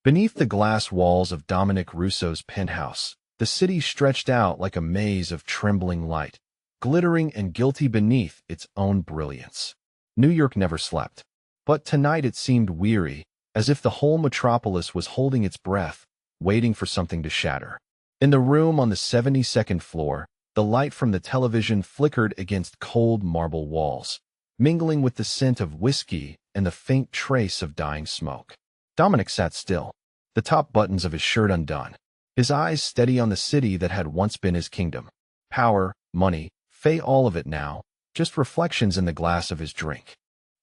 Beneath the glass walls of Dominic Russo's penthouse, the city stretched out like a maze of trembling light, glittering and guilty beneath its own brilliance. New York never slept. But tonight it seemed weary, as if the whole metropolis was holding its breath, waiting for something to shatter. In the room on the 72nd floor, the light from the television flickered against cold marble walls, mingling with the scent of whiskey and the faint trace of dying smoke. Dominic sat still, the top buttons of his shirt undone, his eyes steady on the city that had once been his kingdom. Power, money, fame, all of it now, just reflections in the glass of his drink.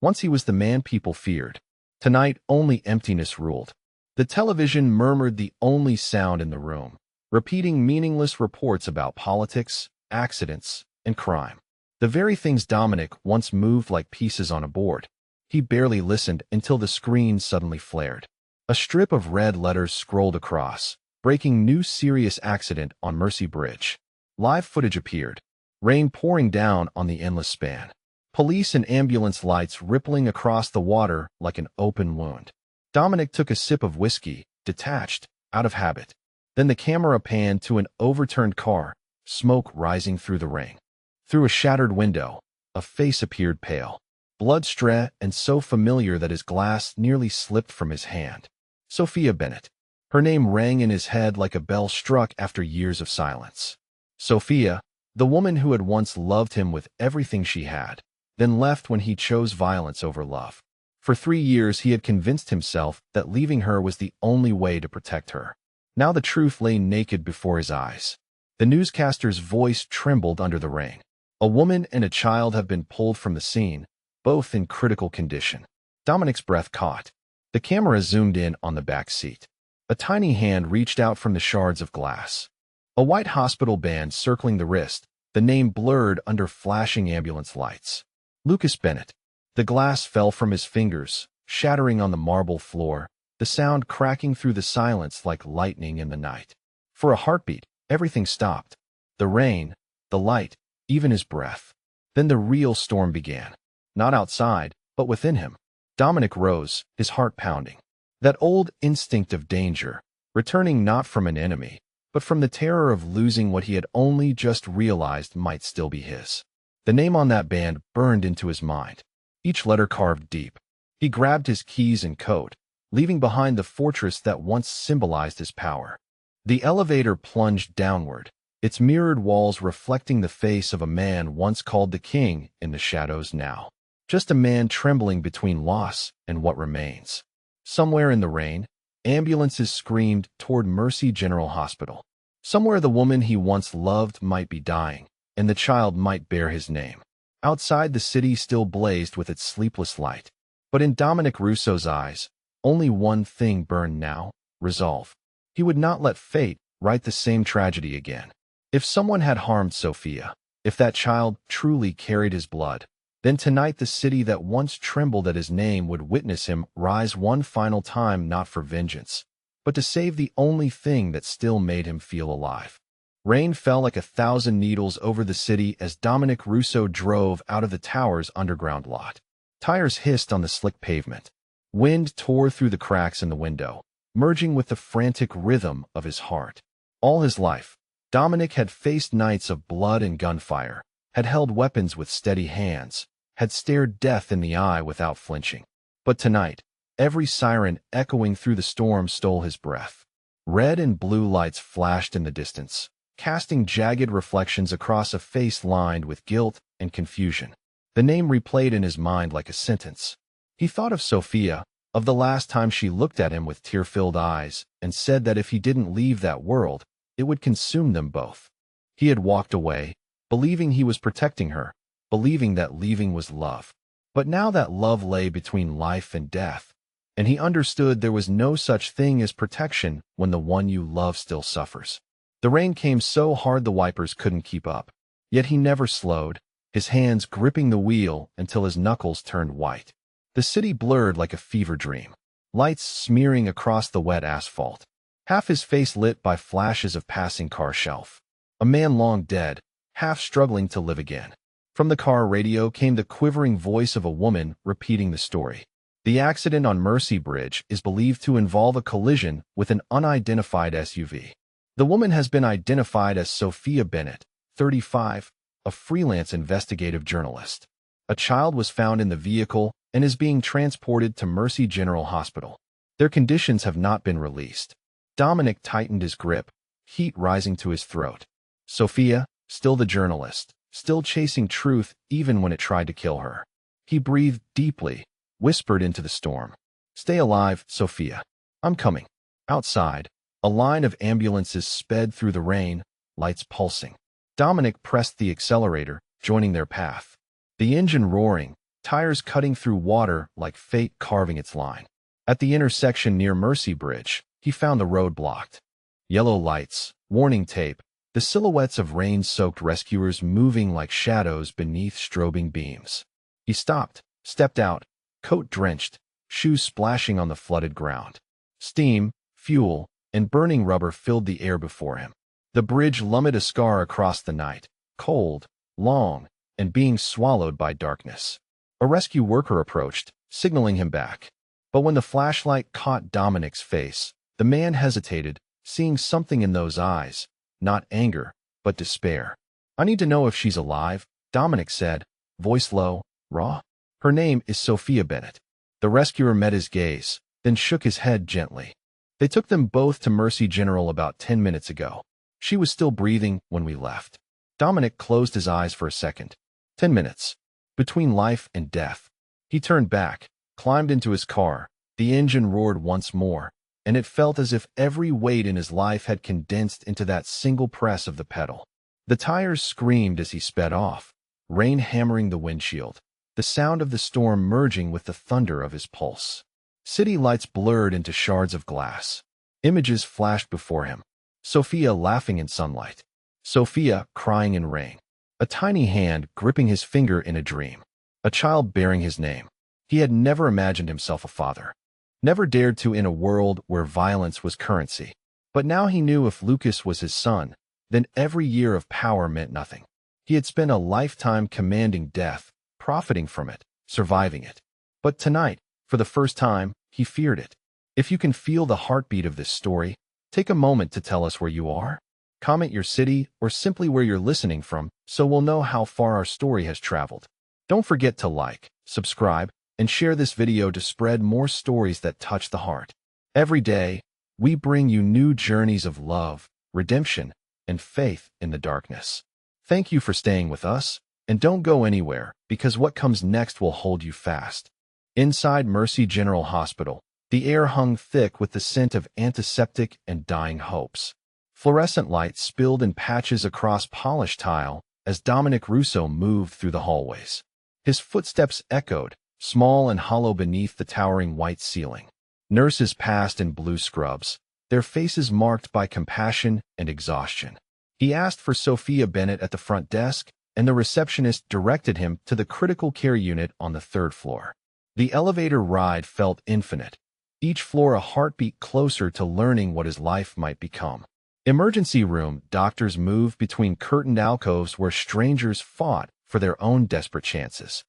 Once he was the man people feared. Tonight, only emptiness ruled. The television murmured the only sound in the room, repeating meaningless reports about politics, accidents, and crime. The very things Dominic once moved like pieces on a board. He barely listened until the screen suddenly flared. A strip of red letters scrolled across, breaking new serious accident on Mercy Bridge. Live footage appeared, rain pouring down on the endless span. Police and ambulance lights rippling across the water like an open wound. Dominic took a sip of whiskey, detached, out of habit. Then the camera panned to an overturned car, smoke rising through the rain. Through a shattered window, a face appeared pale, blood-stained and so familiar that his glass nearly slipped from his hand. Sophia Bennett. Her name rang in his head like a bell struck after years of silence. Sophia, the woman who had once loved him with everything she had, then left when he chose violence over love. For 3 years he had convinced himself that leaving her was the only way to protect her. Now the truth lay naked before his eyes. The newscaster's voice trembled under the rain. A woman and a child have been pulled from the scene, both in critical condition. Dominic's breath caught. The camera zoomed in on the back seat. A tiny hand reached out from the shards of glass. A white hospital band circling the wrist, the name blurred under flashing ambulance lights. Lucas Bennett. The glass fell from his fingers, shattering on the marble floor, the sound cracking through the silence like lightning in the night. For a heartbeat, everything stopped. The rain, the light, even his breath. Then the real storm began. Not outside, but within him. Dominic rose, his heart pounding. That old instinct of danger, returning not from an enemy, but from the terror of losing what he had only just realized might still be his. The name on that band burned into his mind, each letter carved deep. He grabbed his keys and coat, leaving behind the fortress that once symbolized his power. The elevator plunged downward, its mirrored walls reflecting the face of a man once called the king in the shadows now. Just a man trembling between loss and what remains. Somewhere in the rain, ambulances screamed toward Mercy General Hospital. Somewhere the woman he once loved might be dying, and the child might bear his name. Outside the city still blazed with its sleepless light. But in Dominic Russo's eyes, only one thing burned now: resolve. He would not let fate write the same tragedy again. If someone had harmed Sophia, if that child truly carried his blood, then tonight the city that once trembled at his name would witness him rise one final time, not for vengeance, but to save the only thing that still made him feel alive. Rain fell like 1,000 needles over the city as Dominic Russo drove out of the tower's underground lot. Tires hissed on the slick pavement. Wind tore through the cracks in the window, merging with the frantic rhythm of his heart. All his life, Dominic had faced nights of blood and gunfire, had held weapons with steady hands, had stared death in the eye without flinching. But tonight, every siren echoing through the storm stole his breath. Red and blue lights flashed in the distance, casting jagged reflections across a face lined with guilt and confusion. The name replayed in his mind like a sentence. He thought of Sophia, of the last time she looked at him with tear-filled eyes, and said that if he didn't leave that world, it would consume them both. He had walked away, believing he was protecting her, believing that leaving was love. But now that love lay between life and death, and he understood there was no such thing as protection when the one you love still suffers. The rain came so hard the wipers couldn't keep up, yet he never slowed, his hands gripping the wheel until his knuckles turned white. The city blurred like a fever dream, lights smearing across the wet asphalt, half his face lit by flashes of passing car shelf. A man long dead, half struggling to live again. From the car radio came the quivering voice of a woman repeating the story. The accident on Mercy Bridge is believed to involve a collision with an unidentified SUV. The woman has been identified as Sophia Bennett, 35, a freelance investigative journalist. A child was found in the vehicle and is being transported to Mercy General Hospital. Their conditions have not been released. Dominic tightened his grip, heat rising to his throat. Sophia, still the journalist, still chasing truth even when it tried to kill her. He breathed deeply, whispered into the storm. "Stay alive, Sophia. I'm coming." Outside, a line of ambulances sped through the rain, lights pulsing. Dominic pressed the accelerator, joining their path. The engine roaring, tires cutting through water like fate carving its line. At the intersection near Mercy Bridge, he found the road blocked. Yellow lights, warning tape, the silhouettes of rain-soaked rescuers moving like shadows beneath strobing beams. He stopped, stepped out, coat drenched, shoes splashing on the flooded ground. Steam, fuel, and burning rubber filled the air before him. The bridge lumbered a scar across the night, cold, long, and being swallowed by darkness. A rescue worker approached, signaling him back. But when the flashlight caught Dominic's face, the man hesitated, seeing something in those eyes, not anger, but despair. "I need to know if she's alive," Dominic said, voice low, raw. "Her name is Sophia Bennett." The rescuer met his gaze, then shook his head gently. "They took them both to Mercy General about 10 minutes ago. She was still breathing when we left." Dominic closed his eyes for a second. 10 minutes. Between life and death. He turned back, climbed into his car. The engine roared once more, and it felt as if every weight in his life had condensed into that single press of the pedal. The tires screamed as he sped off, rain hammering the windshield, the sound of the storm merging with the thunder of his pulse. City lights blurred into shards of glass. Images flashed before him. Sophia laughing in sunlight. Sophia crying in rain. A tiny hand gripping his finger in a dream. A child bearing his name. He had never imagined himself a father. Never dared to in a world where violence was currency. But now he knew if Lucas was his son, then every year of power meant nothing. He had spent a lifetime commanding death, profiting from it, surviving it. But tonight, for the first time, he feared it. If you can feel the heartbeat of this story, take a moment to tell us where you are. Comment your city or simply where you're listening from so we'll know how far our story has traveled. Don't forget to like, subscribe, and share this video to spread more stories that touch the heart. Every day, we bring you new journeys of love, redemption, and faith in the darkness. Thank you for staying with us, and don't go anywhere because what comes next will hold you fast. Inside Mercy General Hospital, the air hung thick with the scent of antiseptic and dying hopes. Fluorescent lights spilled in patches across polished tile as Dominic Russo moved through the hallways. His footsteps echoed, small and hollow beneath the towering white ceiling. Nurses passed in blue scrubs, their faces marked by compassion and exhaustion. He asked for Sophia Bennett at the front desk, and the receptionist directed him to the critical care unit on the 3rd floor. The elevator ride felt infinite, each floor a heartbeat closer to learning what his life might become. Emergency room, doctors moved between curtained alcoves where strangers fought for their own desperate chances.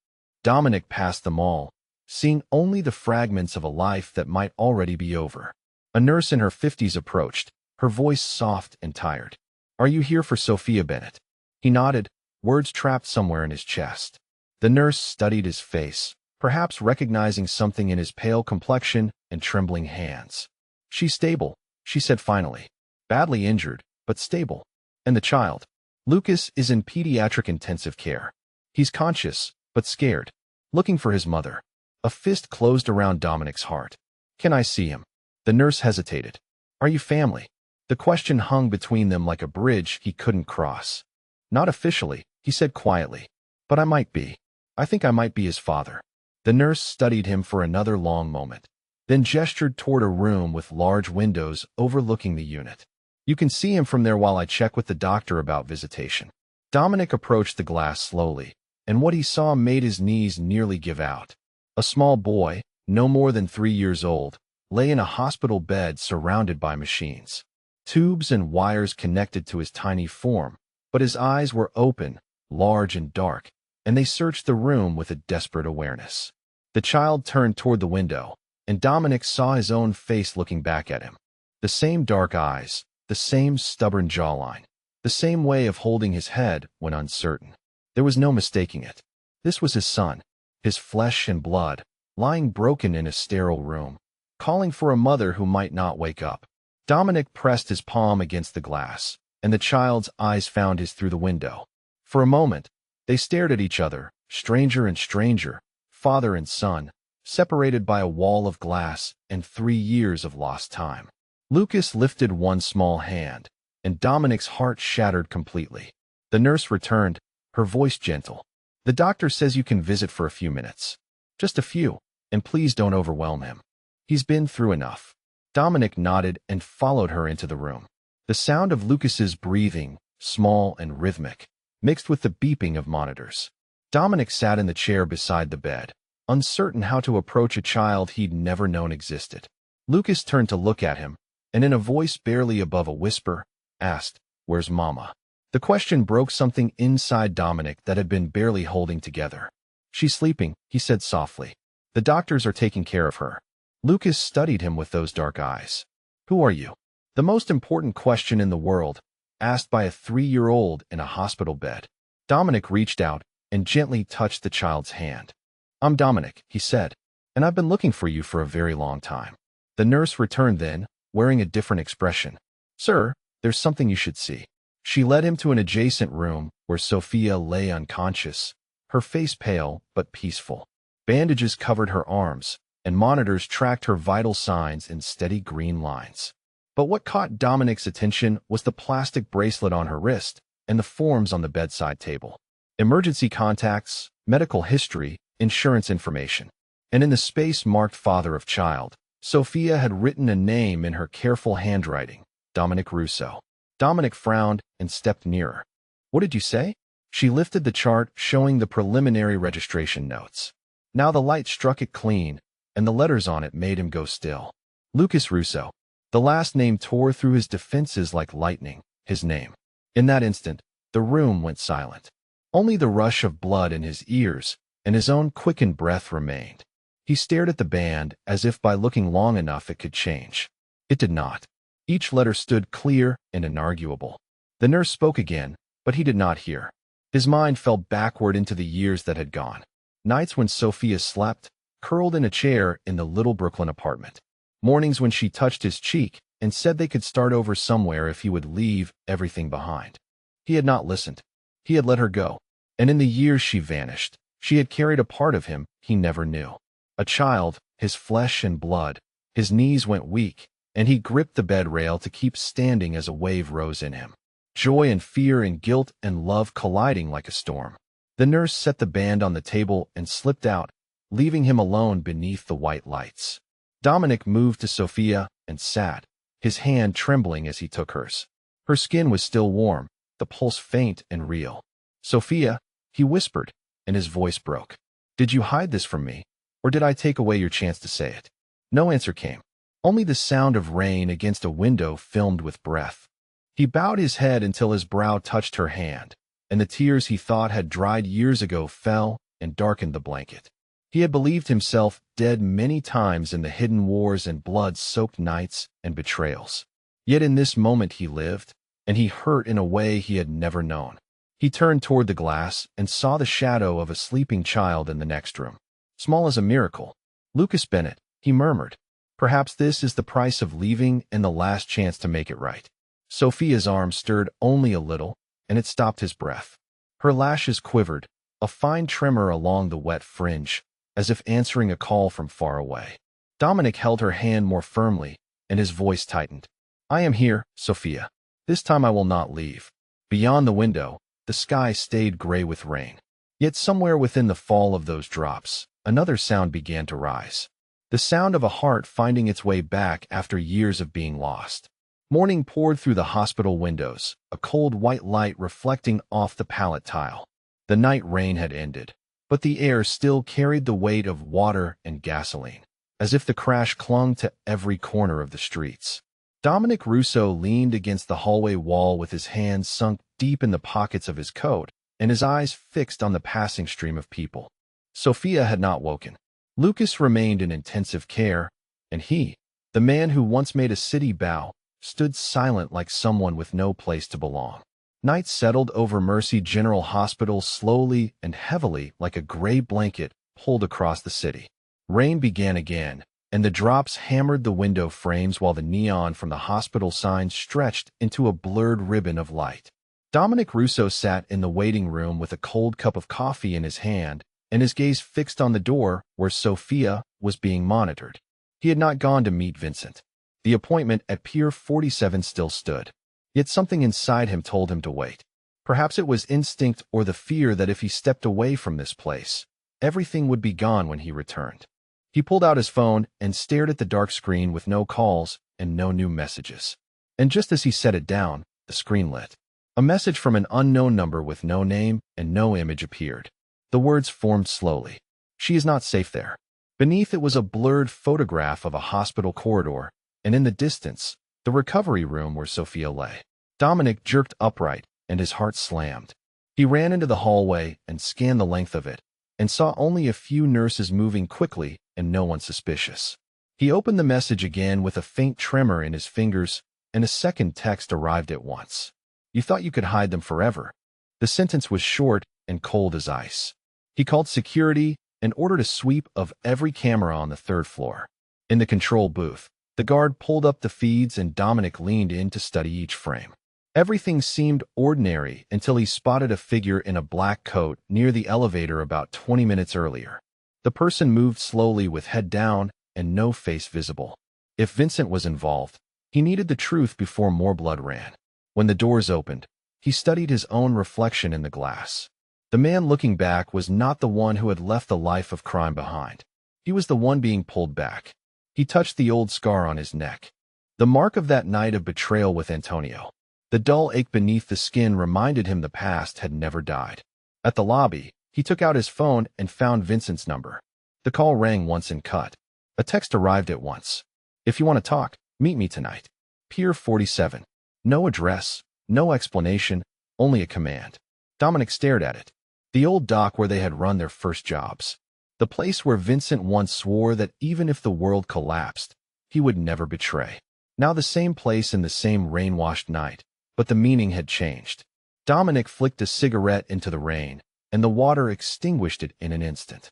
Dominic passed them all, seeing only the fragments of a life that might already be over. A nurse in her 50s approached, her voice soft and tired. "Are you here for Sophia Bennett?" He nodded, words trapped somewhere in his chest. The nurse studied his face, perhaps recognizing something in his pale complexion and trembling hands. "She's stable," she said finally. "Badly injured, but stable." "And the child?" "Lucas is in pediatric intensive care. He's conscious, but scared, looking for his mother." A fist closed around Dominic's heart. "Can I see him?" The nurse hesitated. "Are you family?" The question hung between them like a bridge he couldn't cross. "Not officially," he said quietly, "but I might be. I think I might be his father." The nurse studied him for another long moment, then gestured toward a room with large windows overlooking the unit. "You can see him from there while I check with the doctor about visitation." Dominic approached the glass slowly, and what he saw made his knees nearly give out. A small boy, no more than 3 years old, lay in a hospital bed surrounded by machines. Tubes and wires connected to his tiny form, but his eyes were open, large and dark, and they searched the room with a desperate awareness. The child turned toward the window, and Dominic saw his own face looking back at him. The same dark eyes, the same stubborn jawline, the same way of holding his head when uncertain. There was no mistaking it. This was his son, his flesh and blood, lying broken in a sterile room, calling for a mother who might not wake up. Dominic pressed his palm against the glass, and the child's eyes found his through the window. For a moment, they stared at each other, stranger and stranger, father and son, separated by a wall of glass and 3 years of lost time. Lucas lifted one small hand, and Dominic's heart shattered completely. The nurse returned, her voice gentle. The doctor says you can visit for a few minutes. Just a few, and please don't overwhelm him. He's been through enough. Dominic nodded and followed her into the room. The sound of Lucas's breathing, small and rhythmic, mixed with the beeping of monitors. Dominic sat in the chair beside the bed, uncertain how to approach a child he'd never known existed. Lucas turned to look at him, and in a voice barely above a whisper, asked, "Where's Mama?" The question broke something inside Dominic that had been barely holding together. "She's sleeping," he said softly. "The doctors are taking care of her." Lucas studied him with those dark eyes. "Who are you?" The most important question in the world, asked by a 3-year-old in a hospital bed. Dominic reached out and gently touched the child's hand. "I'm Dominic," he said, "and I've been looking for you for a very long time." The nurse returned then, wearing a different expression. "Sir, there's something you should see." She led him to an adjacent room where Sophia lay unconscious, her face pale but peaceful. Bandages covered her arms, and monitors tracked her vital signs in steady green lines. But what caught Dominic's attention was the plastic bracelet on her wrist and the forms on the bedside table. Emergency contacts, medical history, insurance information. And in the space marked father of child, Sophia had written a name in her careful handwriting, Dominic Russo. Dominic frowned and stepped nearer. "What did you say?" She lifted the chart showing the preliminary registration notes. Now the light struck it clean, and the letters on it made him go still. Lucas Russo. The last name tore through his defenses like lightning, his name. In that instant, the room went silent. Only the rush of blood in his ears and his own quickened breath remained. He stared at the band as if by looking long enough it could change. It did not. Each letter stood clear and inarguable. The nurse spoke again, but he did not hear. His mind fell backward into the years that had gone. Nights when Sophia slept, curled in a chair in the little Brooklyn apartment. Mornings when she touched his cheek and said they could start over somewhere if he would leave everything behind. He had not listened. He had let her go. And in the years she vanished, she had carried a part of him he never knew. A child, his flesh and blood. His knees went weak, and he gripped the bed rail to keep standing as a wave rose in him. Joy and fear and guilt and love colliding like a storm. The nurse set the band on the table and slipped out, leaving him alone beneath the white lights. Dominic moved to Sophia and sat, his hand trembling as he took hers. Her skin was still warm, the pulse faint and real. "Sophia," he whispered, and his voice broke. "Did you hide this from me, or did I take away your chance to say it?" No answer came. Only the sound of rain against a window filmed with breath. He bowed his head until his brow touched her hand, and the tears he thought had dried years ago fell and darkened the blanket. He had believed himself dead many times in the hidden wars and blood-soaked nights and betrayals. Yet in this moment he lived, and he hurt in a way he had never known. He turned toward the glass and saw the shadow of a sleeping child in the next room. "Small as a miracle." "Lucas Bennett," he murmured. "Perhaps this is the price of leaving and the last chance to make it right." Sophia's arm stirred only a little, and it stopped his breath. Her lashes quivered, a fine tremor along the wet fringe, as if answering a call from far away. Dominic held her hand more firmly, and his voice tightened. "I am here, Sophia. This time I will not leave." Beyond the window, the sky stayed gray with rain. Yet somewhere within the fall of those drops, another sound began to rise. The sound of a heart finding its way back after years of being lost. Morning poured through the hospital windows, a cold white light reflecting off the pallet tile. The night rain had ended, but the air still carried the weight of water and gasoline, as if the crash clung to every corner of the streets. Dominic Russo leaned against the hallway wall with his hands sunk deep in the pockets of his coat and his eyes fixed on the passing stream of people. Sophia had not woken. Lucas remained in intensive care, and he, the man who once made a city bow, stood silent like someone with no place to belong. Night settled over Mercy General Hospital slowly and heavily like a gray blanket pulled across the city. Rain began again, and the drops hammered the window frames while the neon from the hospital sign stretched into a blurred ribbon of light. Dominic Russo sat in the waiting room with a cold cup of coffee in his hand and his gaze fixed on the door where Sophia was being monitored. He had not gone to meet Vincent. The appointment at Pier 47 still stood. Yet something inside him told him to wait. Perhaps it was instinct or the fear that if he stepped away from this place, everything would be gone when he returned. He pulled out his phone and stared at the dark screen with no calls and no new messages. And just as he set it down, the screen lit. A message from an unknown number with no name and no image appeared. The words formed slowly. She is not safe there. Beneath it was a blurred photograph of a hospital corridor, and in the distance, the recovery room where Sophia lay. Dominic jerked upright, and his heart slammed. He ran into the hallway and scanned the length of it, and saw only a few nurses moving quickly and no one suspicious. He opened the message again with a faint tremor in his fingers, and a second text arrived at once. You thought you could hide them forever. The sentence was short and cold as ice. He called security and ordered a sweep of every camera on the third floor. In the control booth, the guard pulled up the feeds and Dominic leaned in to study each frame. Everything seemed ordinary until he spotted a figure in a black coat near the elevator about 20 minutes earlier. The person moved slowly with head down and no face visible. If Vincent was involved, he needed the truth before more blood ran. When the doors opened, he studied his own reflection in the glass. The man looking back was not the one who had left the life of crime behind. He was the one being pulled back. He touched the old scar on his neck. The mark of that night of betrayal with Antonio. The dull ache beneath the skin reminded him the past had never died. At the lobby, he took out his phone and found Vincent's number. The call rang once and cut. A text arrived at once. If you want to talk, meet me tonight. Pier 47. No address, no explanation, only a command. Dominic stared at it. The old dock where they had run their first jobs. The place where Vincent once swore that even if the world collapsed, he would never betray. Now the same place in the same rain-washed night, but the meaning had changed. Dominic flicked a cigarette into the rain, and the water extinguished it in an instant.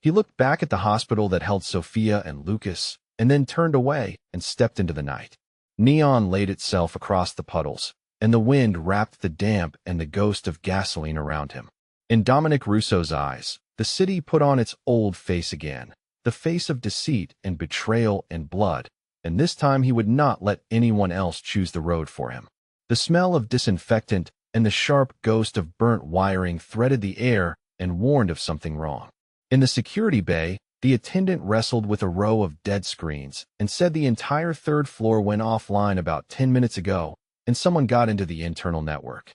He looked back at the hospital that held Sophia and Lucas, and then turned away and stepped into the night. Neon laid itself across the puddles, and the wind wrapped the damp and the ghost of gasoline around him. In Dominic Russo's eyes, the city put on its old face again, the face of deceit and betrayal and blood, and this time he would not let anyone else choose the road for him. The smell of disinfectant and the sharp ghost of burnt wiring threaded the air and warned of something wrong. In the security bay, the attendant wrestled with a row of dead screens and said the entire third floor went offline about 10 minutes ago, and someone got into the internal network.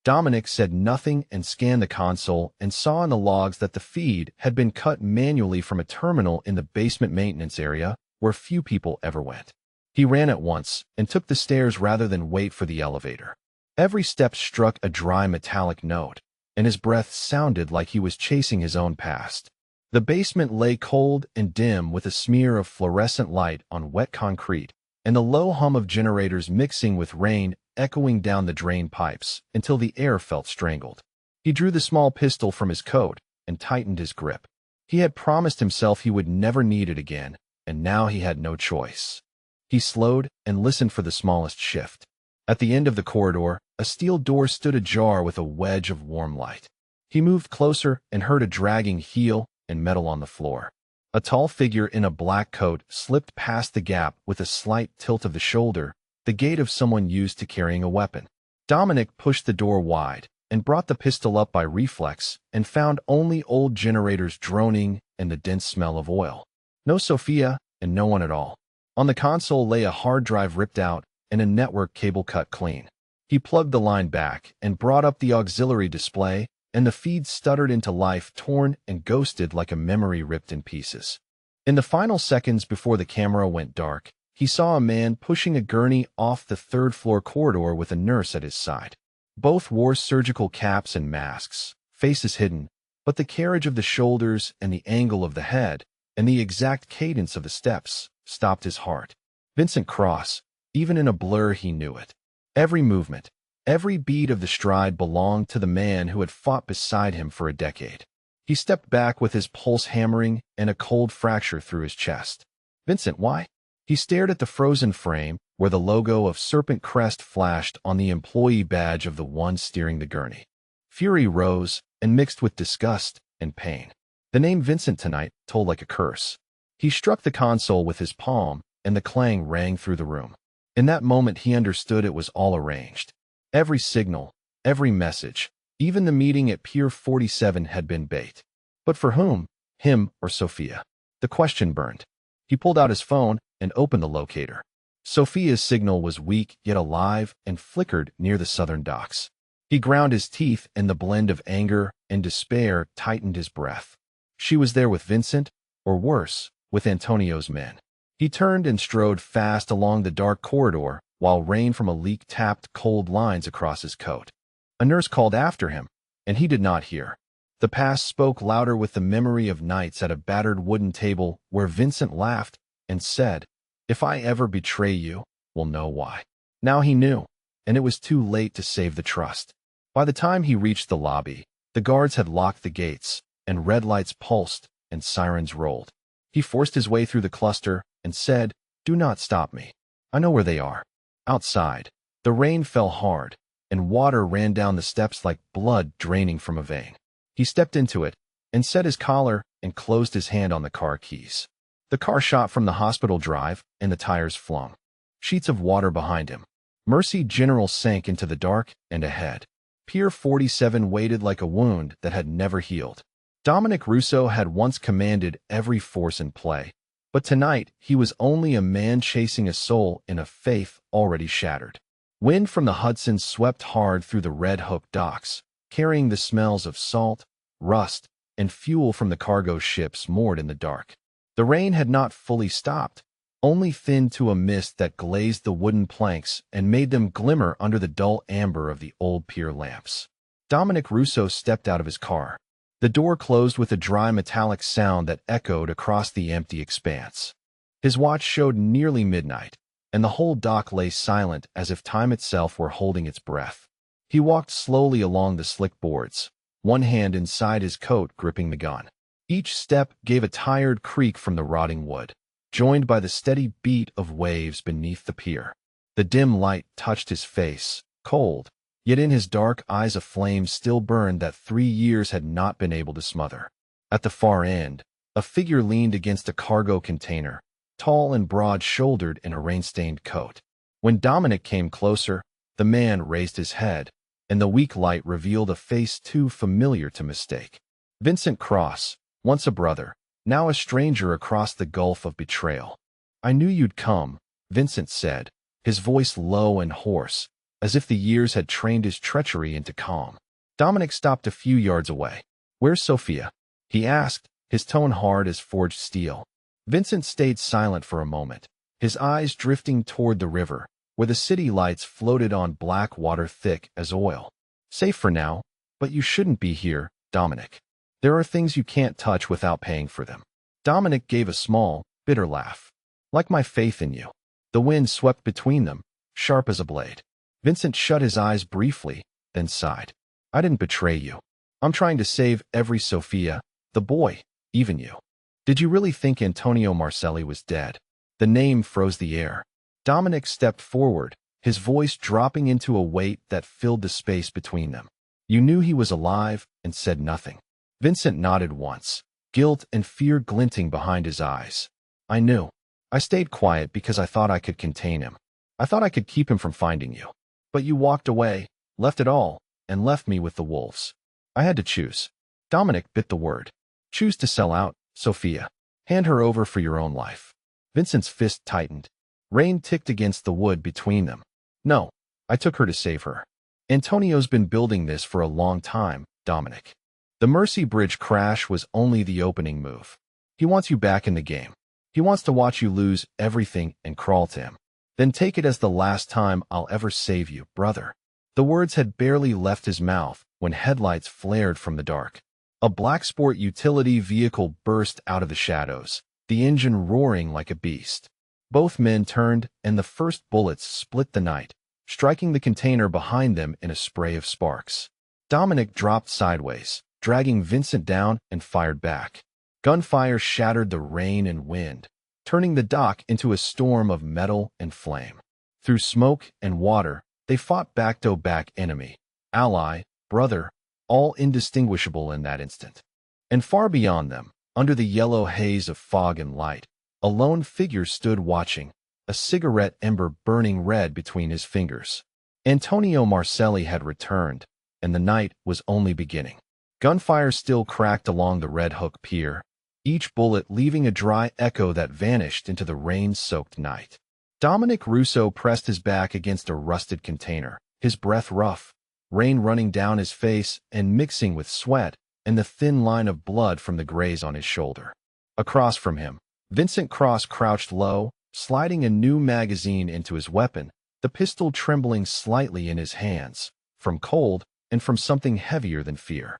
Dominic said nothing and scanned the console and saw in the logs that the feed had been cut manually from a terminal in the basement maintenance area where few people ever went. He ran at once and took the stairs rather than wait for the elevator. Every step struck a dry metallic note, and his breath sounded like he was chasing his own past. The basement lay cold and dim with a smear of fluorescent light on wet concrete, and the low hum of generators mixing with rain echoing down the drain pipes until the air felt strangled. He drew the small pistol from his coat and tightened his grip. He had promised himself he would never need it again, and now he had no choice. He slowed and listened for the smallest shift. At the end of the corridor, a steel door stood ajar with a wedge of warm light. He moved closer and heard a dragging heel and metal on the floor. A tall figure in a black coat slipped past the gap with a slight tilt of the shoulder, the gait of someone used to carrying a weapon. Dominic pushed the door wide and brought the pistol up by reflex and found only old generators droning and the dense smell of oil. No Sophia and no one at all. On the console lay a hard drive ripped out and a network cable cut clean. He plugged the line back and brought up the auxiliary display, and the feed stuttered into life, torn and ghosted like a memory ripped in pieces. In the final seconds before the camera went dark, he saw a man pushing a gurney off the third-floor corridor with a nurse at his side. Both wore surgical caps and masks, faces hidden, but the carriage of the shoulders and the angle of the head and the exact cadence of the steps stopped his heart. Vincent Cross, even in a blur he knew it. Every movement, every beat of the stride belonged to the man who had fought beside him for a decade. He stepped back with his pulse hammering and a cold fracture through his chest. Vincent, why? He stared at the frozen frame where the logo of Serpent Crest flashed on the employee badge of the one steering the gurney. Fury rose and mixed with disgust and pain. The name Vincent tonight told like a curse. He struck the console with his palm, and the clang rang through the room. In that moment he understood it was all arranged. Every signal, every message, even the meeting at Pier 47 had been bait. But for whom? Him or Sophia? The question burned. He pulled out his phone and opened the locator. Sophia's signal was weak yet alive and flickered near the southern docks. He ground his teeth, and the blend of anger and despair tightened his breath. She was there with Vincent, or worse, with Antonio's men. He turned and strode fast along the dark corridor while rain from a leak tapped cold lines across his coat. A nurse called after him, and he did not hear. The past spoke louder with the memory of nights at a battered wooden table where Vincent laughed and said, "If I ever betray you, we'll know why." Now he knew, and it was too late to save the trust. By the time he reached the lobby, the guards had locked the gates, and red lights pulsed and sirens rolled. He forced his way through the cluster and said, "Do not stop me. I know where they are." Outside, the rain fell hard, and water ran down the steps like blood draining from a vein. He stepped into it and set his collar and closed his hand on the car keys. The car shot from the hospital drive, and the tires flung. Sheets of water behind him. Mercy General sank into the dark, and ahead. Pier 47 waited like a wound that had never healed. Dominic Russo had once commanded every force in play, but tonight he was only a man chasing a soul in a faith already shattered. Wind from the Hudson swept hard through the Red Hook docks, carrying the smells of salt, rust, and fuel from the cargo ships moored in the dark. The rain had not fully stopped, only thinned to a mist that glazed the wooden planks and made them glimmer under the dull amber of the old pier lamps. Dominic Russo stepped out of his car. The door closed with a dry metallic sound that echoed across the empty expanse. His watch showed nearly midnight, and the whole dock lay silent as if time itself were holding its breath. He walked slowly along the slick boards, one hand inside his coat gripping the gun. Each step gave a tired creak from the rotting wood, joined by the steady beat of waves beneath the pier. The dim light touched his face, cold, yet in his dark eyes a flame still burned that 3 years had not been able to smother. At the far end, a figure leaned against a cargo container, tall and broad-shouldered in a rain-stained coat. When Dominic came closer, the man raised his head, and the weak light revealed a face too familiar to mistake. Vincent Cross, once a brother, now a stranger across the gulf of betrayal. "I knew you'd come," Vincent said, his voice low and hoarse, as if the years had trained his treachery into calm. Dominic stopped a few yards away. "Where's Sophia?" he asked, his tone hard as forged steel. Vincent stayed silent for a moment, his eyes drifting toward the river, where the city lights floated on black water thick as oil. "Safe for now, but you shouldn't be here, Dominic. There are things you can't touch without paying for them." Dominic gave a small, bitter laugh. "Like my faith in you." The wind swept between them, sharp as a blade. Vincent shut his eyes briefly, then sighed. "I didn't betray you. I'm trying to save every Sophia, the boy, even you." "Did you really think Antonio Marcelli was dead?" The name froze the air. Dominic stepped forward, his voice dropping into a weight that filled the space between them. "You knew he was alive and said nothing." Vincent nodded once, guilt and fear glinting behind his eyes. "I knew. I stayed quiet because I thought I could contain him. I thought I could keep him from finding you. But you walked away, left it all, and left me with the wolves. I had to choose." Dominic bit the word. "Choose to sell out, Sophia. Hand her over for your own life." Vincent's fist tightened. Rain ticked against the wood between them. "No, I took her to save her. Antonio's been building this for a long time, Dominic. The Mercy Bridge crash was only the opening move. He wants you back in the game. He wants to watch you lose everything and crawl to him. Then take it as the last time I'll ever save you, brother." The words had barely left his mouth when headlights flared from the dark. A black sport utility vehicle burst out of the shadows, the engine roaring like a beast. Both men turned, and the first bullets split the night, striking the container behind them in a spray of sparks. Dominic dropped sideways, dragging Vincent down, and fired back. Gunfire shattered the rain and wind, turning the dock into a storm of metal and flame. Through smoke and water, they fought back-to-back enemy, ally, brother, all indistinguishable in that instant. And far beyond them, under the yellow haze of fog and light, a lone figure stood watching, a cigarette ember burning red between his fingers. Antonio Marcelli had returned, and the night was only beginning. Gunfire still cracked along the Red Hook Pier, each bullet leaving a dry echo that vanished into the rain-soaked night. Dominic Russo pressed his back against a rusted container, his breath rough, rain running down his face and mixing with sweat and the thin line of blood from the graze on his shoulder. Across from him, Vincent Cross crouched low, sliding a new magazine into his weapon, the pistol trembling slightly in his hands, from cold and from something heavier than fear.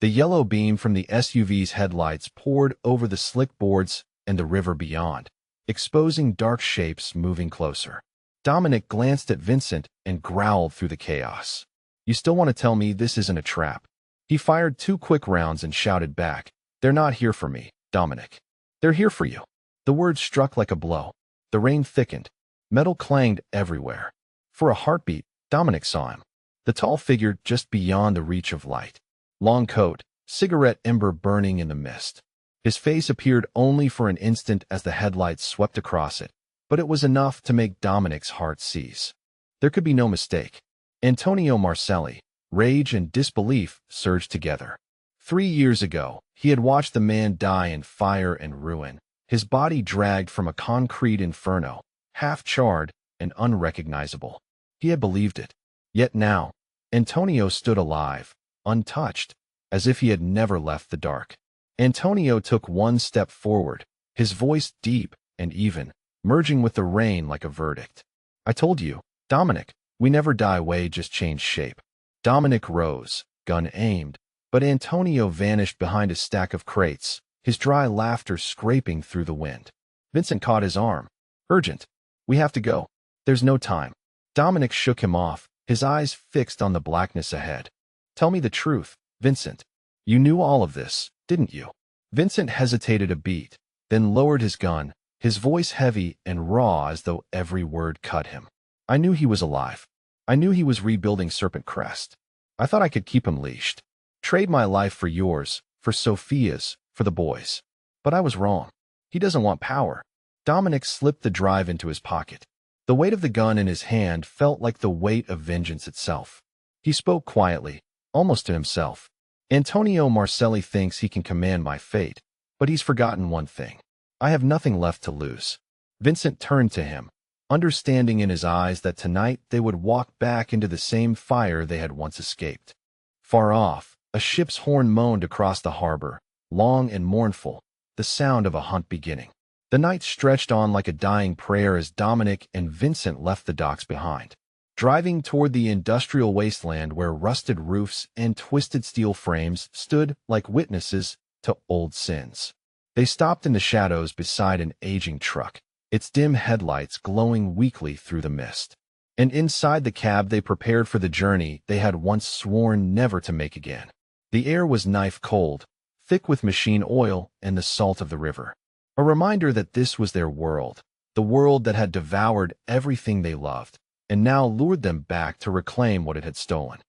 The yellow beam from the SUV's headlights poured over the slick boards and the river beyond, exposing dark shapes moving closer. Dominic glanced at Vincent and growled through the chaos. "You still want to tell me this isn't a trap?" He fired 2 quick rounds and shouted back, "They're not here for me, Dominic. They're here for you." The words struck like a blow. The rain thickened. Metal clanged everywhere. For a heartbeat, Dominic saw him. The tall figure just beyond the reach of light. Long coat, cigarette ember burning in the mist. His face appeared only for an instant as the headlights swept across it, but it was enough to make Dominic's heart seize. There could be no mistake. Antonio Marcelli, rage and disbelief surged together. 3 years ago, he had watched the man die in fire and ruin, his body dragged from a concrete inferno, half-charred and unrecognizable. He had believed it. Yet now, Antonio stood alive, untouched, as if he had never left the dark. Antonio took 1 step forward, his voice deep and even, merging with the rain like a verdict. "I told you, Dominic, we never die. We just change shape." Dominic rose, gun aimed, but Antonio vanished behind a stack of crates, his dry laughter scraping through the wind. Vincent caught his arm. "Urgent. We have to go. There's no time." Dominic shook him off, his eyes fixed on the blackness ahead. "Tell me the truth, Vincent. You knew all of this, didn't you?" Vincent hesitated a beat, then lowered his gun, his voice heavy and raw as though every word cut him. "I knew he was alive. I knew he was rebuilding Serpent Crest. I thought I could keep him leashed. Trade my life for yours, for Sophia's, for the boys. But I was wrong. He doesn't want power." Dominic slipped the drive into his pocket. The weight of the gun in his hand felt like the weight of vengeance itself. He spoke quietly, almost to himself. "Antonio Marcelli thinks he can command my fate, but he's forgotten one thing. I have nothing left to lose." Vincent turned to him, understanding in his eyes that tonight they would walk back into the same fire they had once escaped. Far off, a ship's horn moaned across the harbor, long and mournful, the sound of a hunt beginning. The night stretched on like a dying prayer as Dominic and Vincent left the docks behind, driving toward the industrial wasteland where rusted roofs and twisted steel frames stood like witnesses to old sins. They stopped in the shadows beside an aging truck, its dim headlights glowing weakly through the mist. And inside the cab they prepared for the journey they had once sworn never to make again. The air was knife cold, thick with machine oil and the salt of the river. A reminder that this was their world, the world that had devoured everything they loved, and now lured them back to reclaim what it had stolen.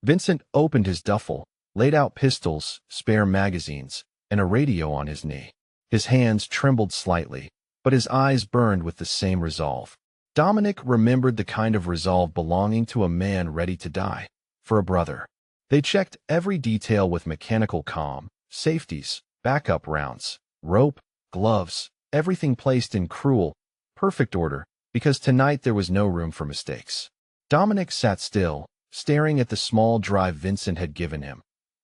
Vincent opened his duffel, laid out pistols, spare magazines, and a radio on his knee. His hands trembled slightly, but his eyes burned with the same resolve. Dominic remembered the kind of resolve belonging to a man ready to die, for a brother. They checked every detail with mechanical calm, safeties, backup rounds, rope, gloves, everything placed in cruel, perfect order, because tonight there was no room for mistakes. Dominic sat still, staring at the small drive Vincent had given him,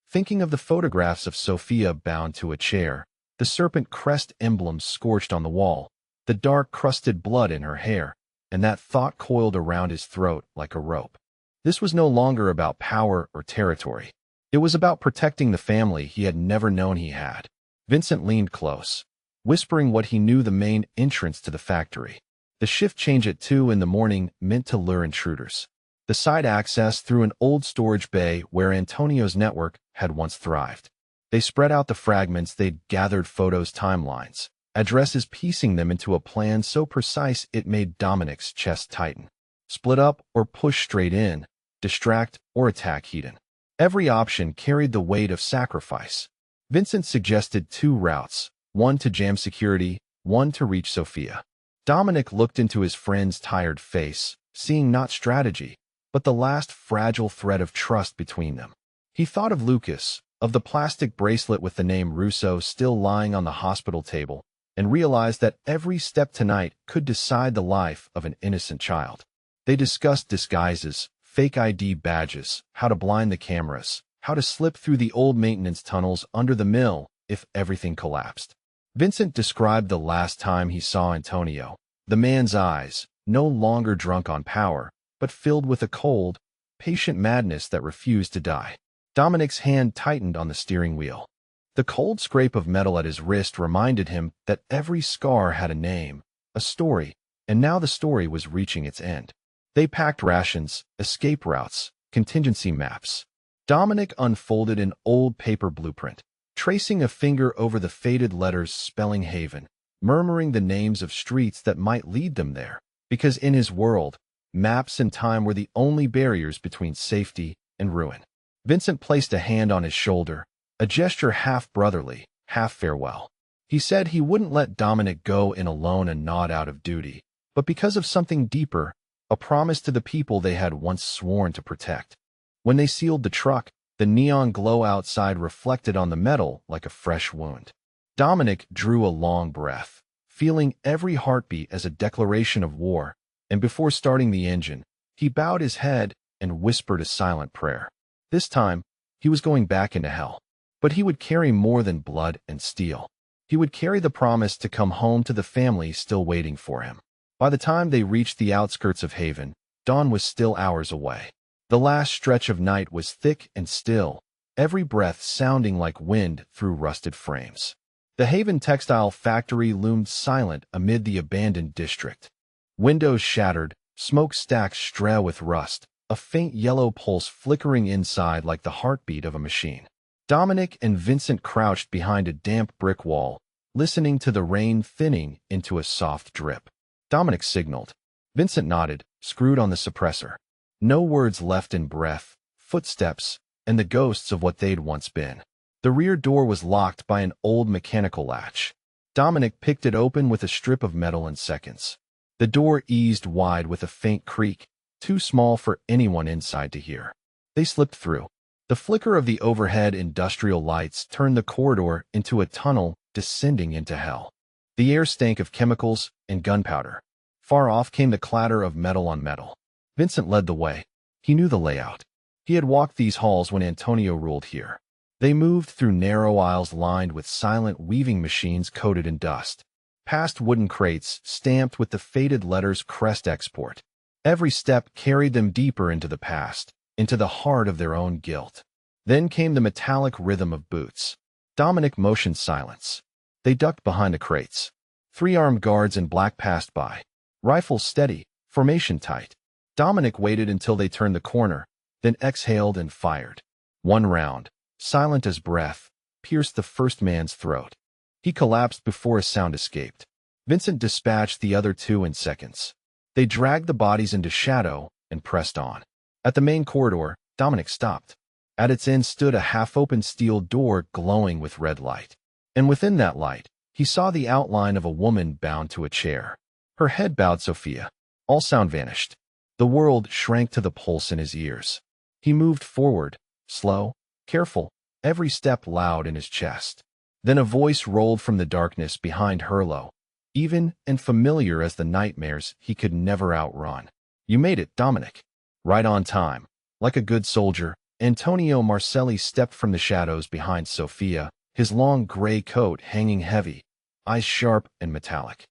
thinking of the photographs of Sophia bound to a chair, the serpent crest emblem scorched on the wall, the dark crusted blood in her hair, and that thought coiled around his throat like a rope. This was no longer about power or territory. It was about protecting the family he had never known he had. Vincent leaned close. whispering what he knew the main entrance to the factory. The shift change at 2 in the morning meant to lure intruders. The side access through an old storage bay where Antonio's network had once thrived. They spread out the fragments they'd gathered, photos, timelines, addresses, piecing them into a plan so precise it made Dominic's chest tighten. Split up or push straight in, distract or attack Hedon. Every option carried the weight of sacrifice. Vincent suggested 2 routes, one to jam security, one to reach Sophia. Dominic looked into his friend's tired face, seeing not strategy, but the last fragile thread of trust between them. He thought of Lucas, of the plastic bracelet with the name Russo still lying on the hospital table, and realized that every step tonight could decide the life of an innocent child. They discussed disguises, fake ID badges, how to blind the cameras, how to slip through the old maintenance tunnels under the mill if everything collapsed. Vincent described the last time he saw Antonio. The man's eyes, no longer drunk on power, but filled with a cold, patient madness that refused to die. Dominic's hand tightened on the steering wheel. The cold scrape of metal at his wrist reminded him that every scar had a name, a story, and now the story was reaching its end. They packed rations, escape routes, contingency maps. Dominic unfolded an old paper blueprint, tracing a finger over the faded letters spelling Haven, murmuring the names of streets that might lead them there, because in his world, maps and time were the only barriers between safety and ruin. Vincent placed a hand on his shoulder, a gesture half brotherly, half farewell. He said he wouldn't let Dominic go in alone and not out of duty, but because of something deeper, a promise to the people they had once sworn to protect. When they sealed the truck, the neon glow outside reflected on the metal like a fresh wound. Dominic drew a long breath, feeling every heartbeat as a declaration of war, and before starting the engine, he bowed his head and whispered a silent prayer. This time, he was going back into hell. But he would carry more than blood and steel. He would carry the promise to come home to the family still waiting for him. By the time they reached the outskirts of Haven, dawn was still hours away. The last stretch of night was thick and still, every breath sounding like wind through rusted frames. The Haven textile factory loomed silent amid the abandoned district. Windows shattered, smokestacks strewn with rust, a faint yellow pulse flickering inside like the heartbeat of a machine. Dominic and Vincent crouched behind a damp brick wall, listening to the rain thinning into a soft drip. Dominic signaled. Vincent nodded, screwed on the suppressor. No words left in breath, footsteps, and the ghosts of what they'd once been. The rear door was locked by an old mechanical latch. Dominic picked it open with a strip of metal in seconds. The door eased wide with a faint creak, too small for anyone inside to hear. They slipped through. The flicker of the overhead industrial lights turned the corridor into a tunnel descending into hell. The air stank of chemicals and gunpowder. Far off came the clatter of metal on metal. Vincent led the way. He knew the layout. He had walked these halls when Antonio ruled here. They moved through narrow aisles lined with silent weaving machines coated in dust, past wooden crates stamped with the faded letters Crest Export. Every step carried them deeper into the past, into the heart of their own guilt. Then came the metallic rhythm of boots. Dominic motioned silence. They ducked behind the crates. 3 armed guards in black passed by. Rifles steady, formation tight. Dominic waited until they turned the corner, then exhaled and fired. 1 round, silent as breath, pierced the first man's throat. He collapsed before a sound escaped. Vincent dispatched the other 2 in seconds. They dragged the bodies into shadow and pressed on. At the main corridor, Dominic stopped. At its end stood a half-open steel door glowing with red light. And within that light, he saw the outline of a woman bound to a chair. Her head bowed. Sophia. All sound vanished. The world shrank to the pulse in his ears. He moved forward, slow, careful, every step loud in his chest. Then a voice rolled from the darkness behind Herlo, even and familiar as the nightmares he could never outrun. You made it, Dominic. Right on time. Like a good soldier, Antonio Marcelli stepped from the shadows behind Sophia, his long gray coat hanging heavy, eyes sharp and metallic.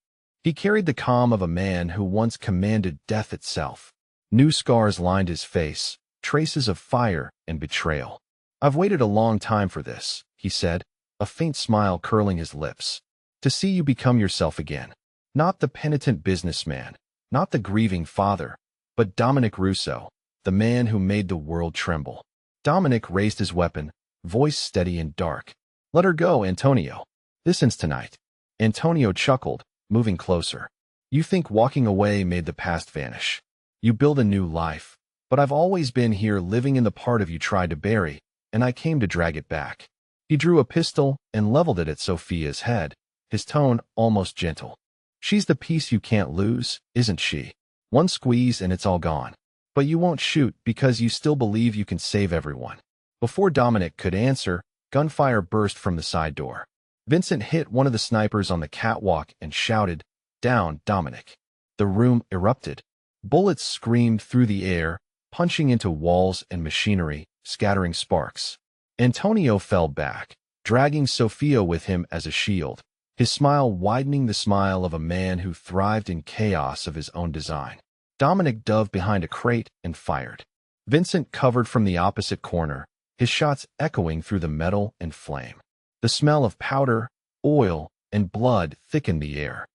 He carried the calm of a man who once commanded death itself. New scars lined his face, traces of fire and betrayal. I've waited a long time for this, he said, a faint smile curling his lips. To see you become yourself again. Not the penitent businessman, not the grieving father, but Dominic Russo, the man who made the world tremble. Dominic raised his weapon, voice steady and dark. Let her go, Antonio. This ends tonight. Antonio chuckled, moving closer. You think walking away made the past vanish. You build a new life. But I've always been here living in the part of you tried to bury, and I came to drag it back. He drew a pistol and leveled it at Sophia's head, his tone almost gentle. She's the piece you can't lose, isn't she? One squeeze and it's all gone. But you won't shoot because you still believe you can save everyone. Before Dominic could answer, gunfire burst from the side door. Vincent hit one of the snipers on the catwalk and shouted, "Down, Dominic." The room erupted. Bullets screamed through the air, punching into walls and machinery, scattering sparks. Antonio fell back, dragging Sophia with him as a shield, his smile widening the smile of a man who thrived in chaos of his own design. Dominic dove behind a crate and fired. Vincent covered from the opposite corner, his shots echoing through the metal and flame. The smell of powder, oil, and blood thickened the air.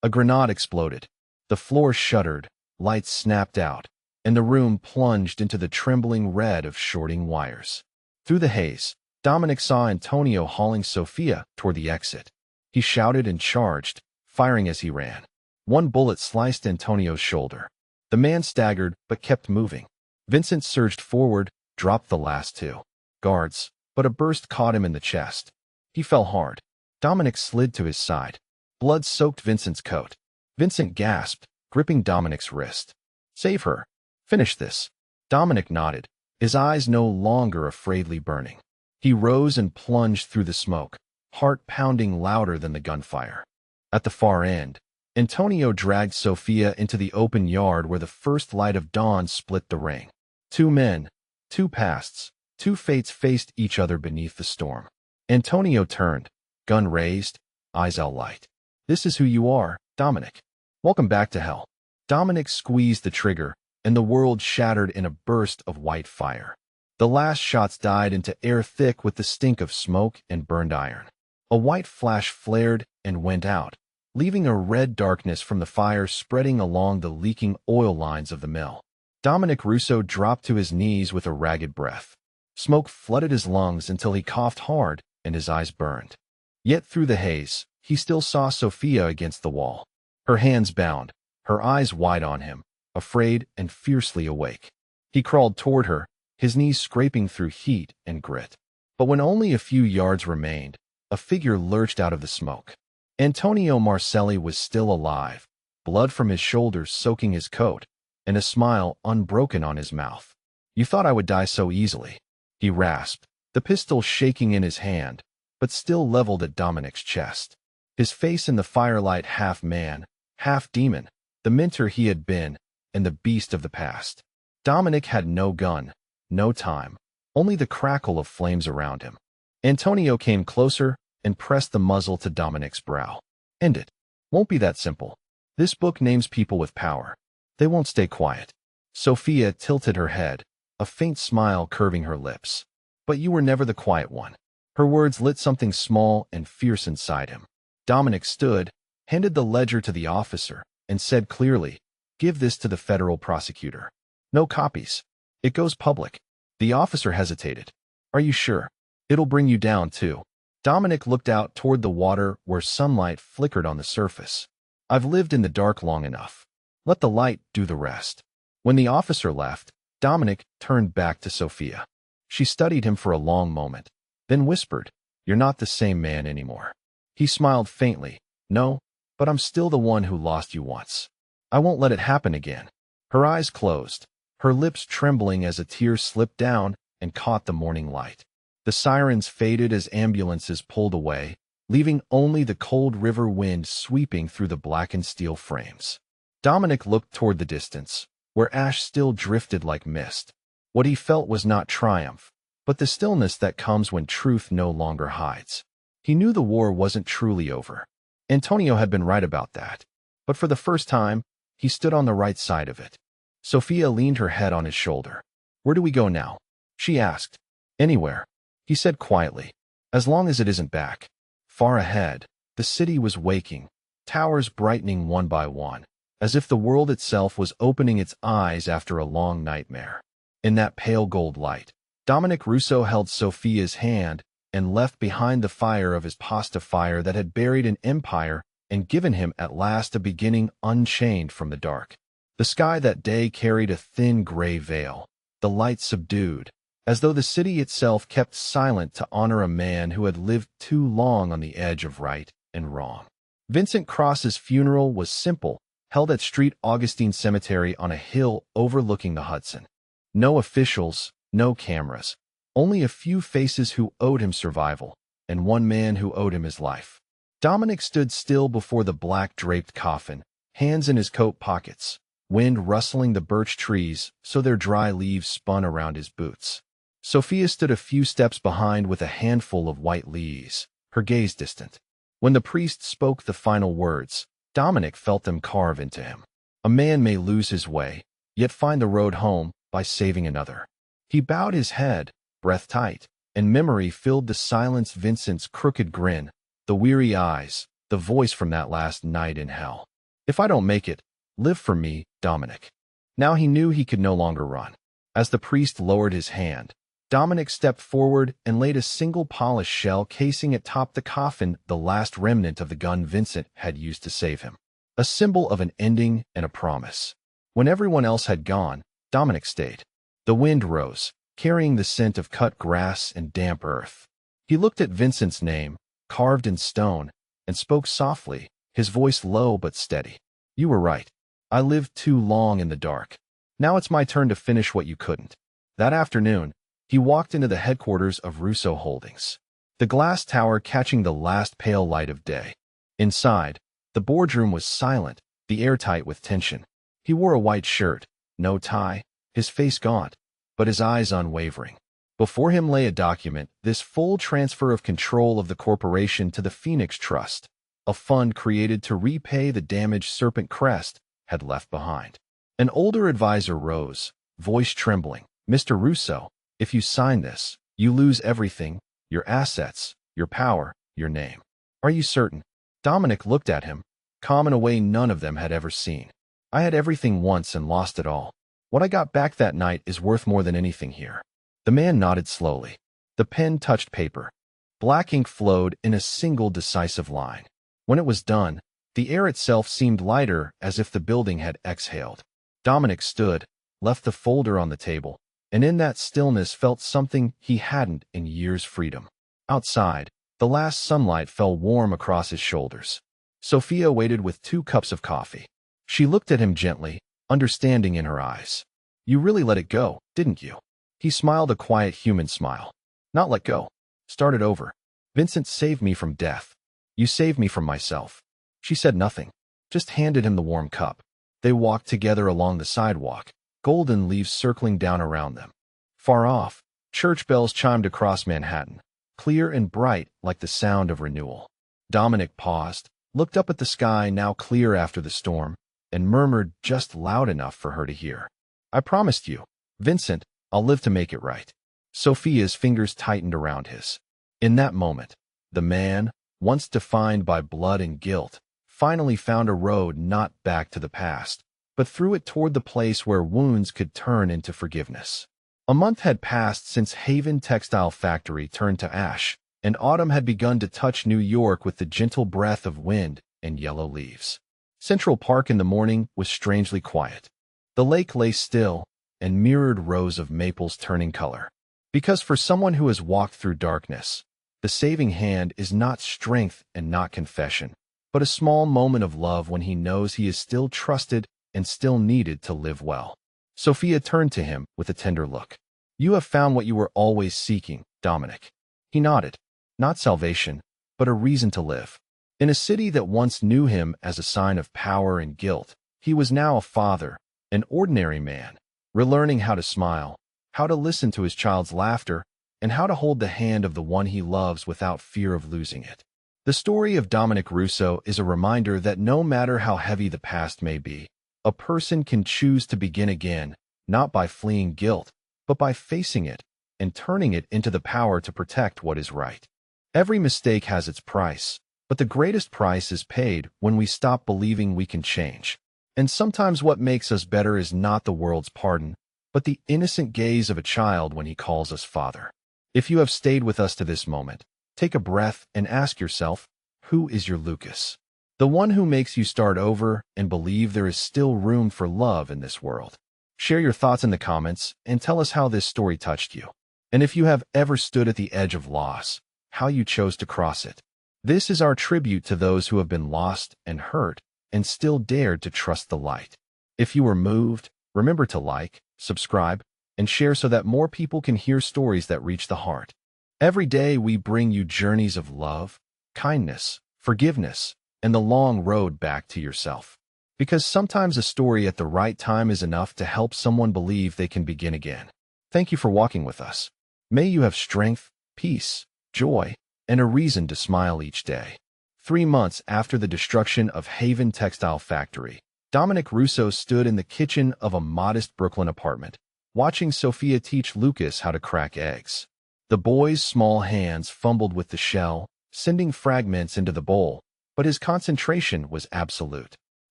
A grenade exploded. The floor shuddered, lights snapped out, and the room plunged into the trembling red of shorting wires. Through the haze, Dominic saw Antonio hauling Sophia toward the exit. He shouted and charged, firing as he ran. One bullet sliced Antonio's shoulder. The man staggered but kept moving. Vincent surged forward, dropped the last two guards, but a burst caught him in the chest. He fell hard. Dominic slid to his side. Blood soaked Vincent's coat. Vincent gasped, gripping Dominic's wrist. Save her. Finish this. Dominic nodded, his eyes no longer afraidly burning. He rose and plunged through the smoke, heart pounding louder than the gunfire. At the far end, Antonio dragged Sophia into the open yard where the first light of dawn split the ring. Two men, two pasts, two fates faced each other beneath the storm. Antonio turned, gun raised, eyes alight. This is who you are, Dominic. Welcome back to hell. Dominic squeezed the trigger, and the world shattered in a burst of white fire. The last shots died into air thick with the stink of smoke and burned iron. A white flash flared and went out, leaving a red darkness from the fire spreading along the leaking oil lines of the mill. Dominic Russo dropped to his knees with a ragged breath. Smoke flooded his lungs until he coughed hard and his eyes burned. Yet through the haze, he still saw Sophia against the wall. Her hands bound, her eyes wide on him, afraid and fiercely awake. He crawled toward her, his knees scraping through heat and grit. But when only a few yards remained, a figure lurched out of the smoke. Antonio Marcelli was still alive, blood from his shoulders soaking his coat, and a smile unbroken on his mouth. You thought I would die so easily, he rasped, the pistol shaking in his hand, but still leveled at Dominic's chest. His face in the firelight half man, half demon, the mentor he had been, and the beast of the past. Dominic had no gun, no time, only the crackle of flames around him. Antonio came closer and pressed the muzzle to Dominic's brow. End it. Won't be that simple. This book names people with power. They won't stay quiet. Sophia tilted her head, a faint smile curving her lips. But you were never the quiet one. Her words lit something small and fierce inside him. Dominic stood, handed the ledger to the officer, and said clearly, "Give this to the federal prosecutor. No copies. It goes public." The officer hesitated. "Are you sure? It'll bring you down, too." Dominic looked out toward the water where sunlight flickered on the surface. "I've lived in the dark long enough. Let the light do the rest." When the officer left, Dominic turned back to Sophia. She studied him for a long moment, then whispered, "You're not the same man anymore." He smiled faintly. "No, but I'm still the one who lost you once. I won't let it happen again." Her eyes closed, her lips trembling as a tear slipped down and caught the morning light. The sirens faded as ambulances pulled away, leaving only the cold river wind sweeping through the blackened steel frames. Dominic looked toward the distance, where ash still drifted like mist. What he felt was not triumph, but the stillness that comes when truth no longer hides. He knew the war wasn't truly over. Antonio had been right about that. But for the first time, he stood on the right side of it. Sophia leaned her head on his shoulder. "Where do we go now?" she asked. "Anywhere," he said quietly, "as long as it isn't back. Far ahead, The city was waking, towers brightening one by one, as if the world itself was opening its eyes after a long nightmare. In that pale gold light, Dominic Russo held Sophia's hand and left behind the fire of his pasta fire that had buried an empire and given him at last a beginning unchained from the dark. The sky that day carried a thin gray veil, the light subdued, as though the city itself kept silent to honor a man who had lived too long on the edge of right and wrong. Vincent Cross's funeral was simple, held at St. Augustine Cemetery on a hill overlooking the Hudson. No officials, no cameras, only a few faces who owed him survival, and one man who owed him his life. Dominic stood still before the black-draped coffin, hands in his coat pockets, wind rustling the birch trees so their dry leaves spun around his boots. Sophia stood a few steps behind with a handful of white leaves, her gaze distant. When the priest spoke the final words, Dominic felt them carve into him. A man may lose his way, yet find the road home by saving another. He bowed his head, breath tight, and memory filled the silence. Vincent's crooked grin, the weary eyes, the voice from that last night in hell. If I don't make it, live for me, Dominic. Now he knew he could no longer run. As the priest lowered his hand, Dominic stepped forward and laid a single polished shell casing atop the coffin, the last remnant of the gun Vincent had used to save him. A symbol of an ending and a promise. When everyone else had gone, Dominic stayed. The wind rose, carrying the scent of cut grass and damp earth. He looked at Vincent's name, carved in stone, and spoke softly, his voice low but steady. You were right. I lived too long in the dark. Now it's my turn to finish what you couldn't. That afternoon, he walked into the headquarters of Russo Holdings, the glass tower catching the last pale light of day. Inside, the boardroom was silent, the air tight with tension. He wore a white shirt, no tie, his face gaunt, but his eyes unwavering. Before him lay a document, this full transfer of control of the corporation to the Phoenix Trust, a fund created to repay the damage Serpent Crest had left behind. An older advisor rose, voice trembling. Mr. Russo, if you sign this, you lose everything, your assets, your power, your name. Are you certain? Dominic looked at him, calm in a way none of them had ever seen. I had everything once and lost it all. What I got back that night is worth more than anything here. The man nodded slowly. The pen touched paper. Black ink flowed in a single decisive line. When it was done, the air itself seemed lighter, as if the building had exhaled. Dominic stood, left the folder on the table, and in that stillness felt something he hadn't in years: freedom. Outside, the last sunlight fell warm across his shoulders. Sophia waited with 2 cups of coffee. She looked at him gently, understanding in her eyes. You really let it go, didn't you? He smiled a quiet human smile. Not let go. Started over. Vincent saved me from death. You saved me from myself. She said nothing, just handed him the warm cup. They walked together along the sidewalk, golden leaves circling down around them. Far off, church bells chimed across Manhattan, clear and bright like the sound of renewal. Dominic paused, looked up at the sky now clear after the storm, and murmured just loud enough for her to hear. I promised you, Vincent, I'll live to make it right. Sophia's fingers tightened around his. In that moment, the man, once defined by blood and guilt, finally found a road not back to the past, but through it toward the place where wounds could turn into forgiveness. A month had passed since Haven Textile Factory turned to ash, and autumn had begun to touch New York with the gentle breath of wind and yellow leaves. Central Park in the morning was strangely quiet. The lake lay still, and mirrored rows of maples turning color. Because for someone who has walked through darkness, the saving hand is not strength and not confession, but a small moment of love when he knows he is still trusted and still needed to live well. Sophia turned to him with a tender look. You have found what you were always seeking, Dominic. He nodded. Not salvation, but a reason to live. In a city that once knew him as a sign of power and guilt, he was now a father, an ordinary man, relearning how to smile, how to listen to his child's laughter, and how to hold the hand of the one he loves without fear of losing it. The story of Dominic Russo is a reminder that no matter how heavy the past may be, a person can choose to begin again, not by fleeing guilt, but by facing it and turning it into the power to protect what is right. Every mistake has its price, But the greatest price is paid when we stop believing we can change. And sometimes what makes us better is not the world's pardon, but the innocent gaze of a child when he calls us father. If you have stayed with us to this moment, take a breath and ask yourself, who is your Lucas? The one who makes you start over and believe there is still room for love in this world. Share your thoughts in the comments and tell us how this story touched you. And if you have ever stood at the edge of loss, how you chose to cross it. This is our tribute to those who have been lost and hurt and still dared to trust the light. If you were moved, remember to like, subscribe, and share so that more people can hear stories that reach the heart. Every day we bring you journeys of love, kindness, forgiveness, and the long road back to yourself. Because sometimes a story at the right time is enough to help someone believe they can begin again. Thank you for walking with us. May you have strength, peace, joy, and a reason to smile each day. 3 months after the destruction of Haven Textile Factory, Dominic Russo stood in the kitchen of a modest Brooklyn apartment, watching Sophia teach Lucas how to crack eggs. The boy's small hands fumbled with the shell, sending fragments into the bowl, but his concentration was absolute.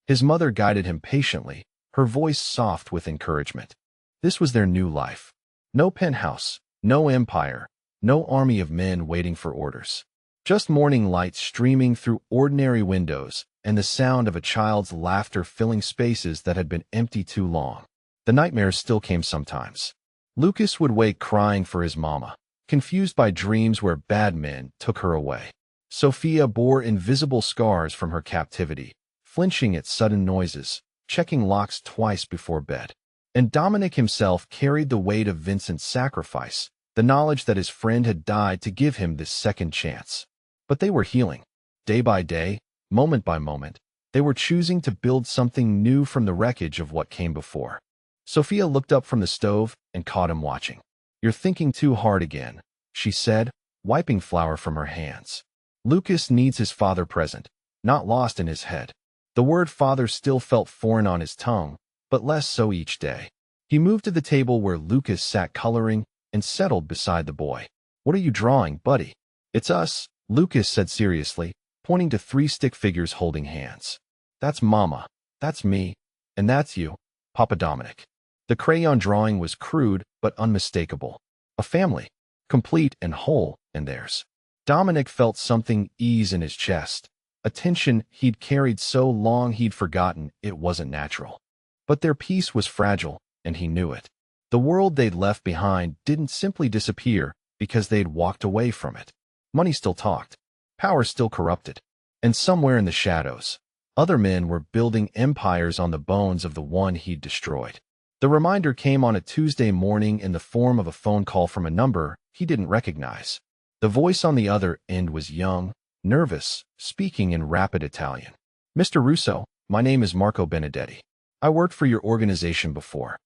His mother guided him patiently, her voice soft with encouragement. This was their new life. No penthouse, no empire, no army of men waiting for orders. Just morning light streaming through ordinary windows and the sound of a child's laughter filling spaces that had been empty too long. The nightmares still came sometimes. Lucas would wake crying for his mama, confused by dreams where bad men took her away. Sophia bore invisible scars from her captivity, flinching at sudden noises, checking locks twice before bed. And Dominic himself carried the weight of Vincent's sacrifice, the knowledge that his friend had died to give him this second chance. But they were healing. Day by day, moment by moment, they were choosing to build something new from the wreckage of what came before. Sophia looked up from the stove and caught him watching. "You're thinking too hard again," she said, wiping flour from her hands. Lucas needs his father present, not lost in his head. The word father still felt foreign on his tongue, but less so each day. He moved to the table where Lucas sat coloring and settled beside the boy. "What are you drawing, buddy?" "It's us," Lucas said seriously, pointing to 3 stick figures holding hands. "That's Mama, that's me, and that's you, Papa Dominic." The crayon drawing was crude but unmistakable. A family, complete and whole in theirs. Dominic felt something ease in his chest, a tension he'd carried so long he'd forgotten it wasn't natural. But their peace was fragile, and he knew it. The world they'd left behind didn't simply disappear because they'd walked away from it. Money still talked. Power still corrupted. And somewhere in the shadows, other men were building empires on the bones of the one he'd destroyed. The reminder came on a Tuesday morning in the form of a phone call from a number he didn't recognize. The voice on the other end was young, nervous, speaking in rapid Italian. "Mr. Russo, my name is Marco Benedetti. I worked for your organization before